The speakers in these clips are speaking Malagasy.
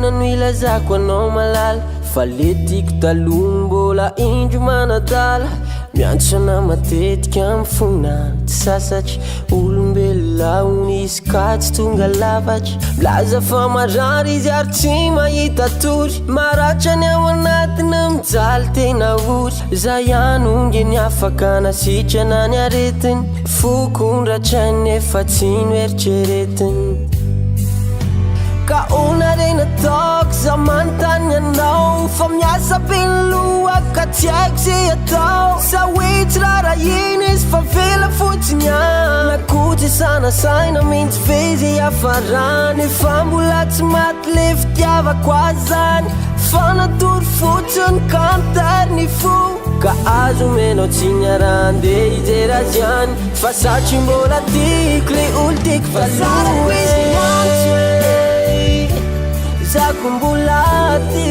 fiainana no ilazako anao malala fa le tiako taloha mbola indro manadala miantsona matetika amin'ny fonina tsy sasatra olombelona honisy ka tsy tonga lafatra milaza fa marary izy ary tsy mahita tory maratra ny ao anatiny mijaly tena ory za ihany onge ny afaka nasitrana ny aretiny fokondratrainy efa tsy no eritreretiny ka ona rena taoko za manontany anao fa miasa benyloha ka tsy haiko zay atao sa hoe tsy rara iny izy fa vela fotsiny na kotsy sanasaina mintsy vezy afarany fa mbola tsy maty le fitiavako azy zany fa natory fotsiny kantariny fo ka azo menao tsy niarandeha izerazy any fa satry mbola tiako le olo tiako valoe zako mbola ty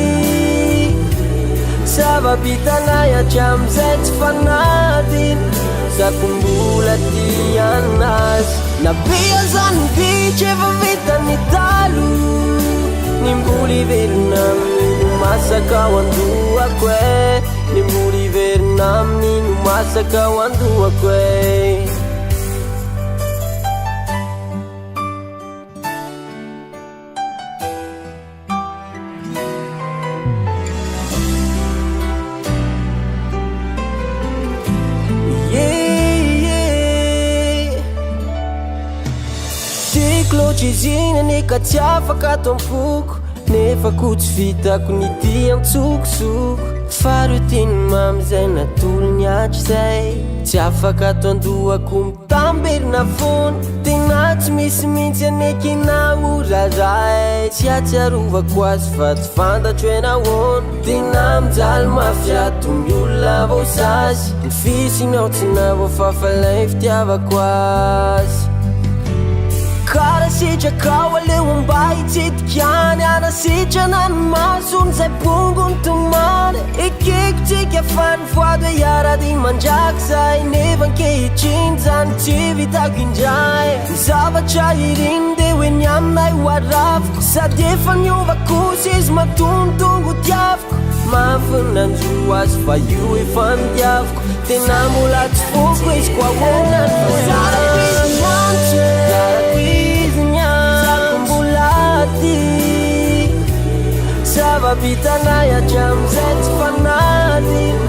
zava-bitanay hatramizay tsy fanadiny zako mbola ty anazy nabia zany bitry efa vitany talo ny mbola iverina amin'ino masaka ao andohako e ny mbola iverina amin'ino masaka ao andohako e Clochizina ka tsy afaka tompoko nefa ko tsy vitako ny ty antsokosoko farotiny mamizay natolo ny atry zay tsy afaka tondohako mitamberina fony tena tsy misy mintsy anekina oraray tsy atsiarovako azy fa tsy fantatro ena hoany tena mijaly mafiato miolona voasazy ny fisinao tsy navoafafalay fitiavako azy kara sitraka aleo amba itsidikany anasitrana ny masony zay pongo ny tomany ekeko tsika fany voado e iarady mandraky zay nefa ankehitriny zany tsy vitako indray ny zavatra iriny de hoe ny aminay ho araviko sady efa niovakosy izy matontongo tiaviko mahafinanjo azy fa io efa nidiaviko tena mbola tsy foko izy ko ahoana ny fasara zava-bitanay hatramizay tsy fanadiny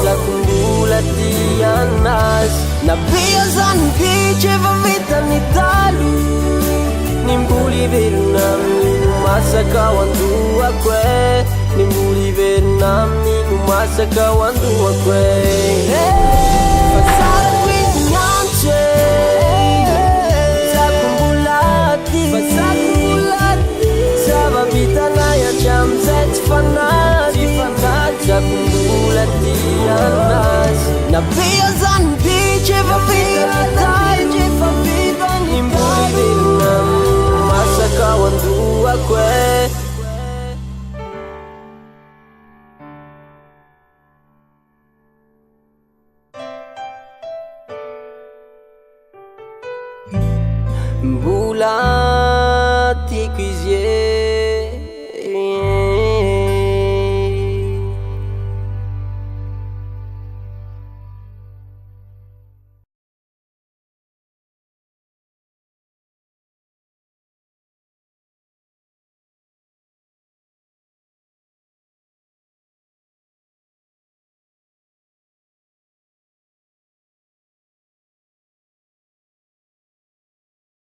zako mbola ty anazy nabia zany bitry efa vitany talo ny mbola iverina amin'ino masaka ao andohako e ny mbola iverina amin'ino masaka ao andohako e fasarako izy miantso zako mbola ty zava-bitanay hatramizay tsy fanady zako mbola ty anazy nabia zany bitry efa vitany ny mbola iverina masaka ao andohako e mbola tiako izy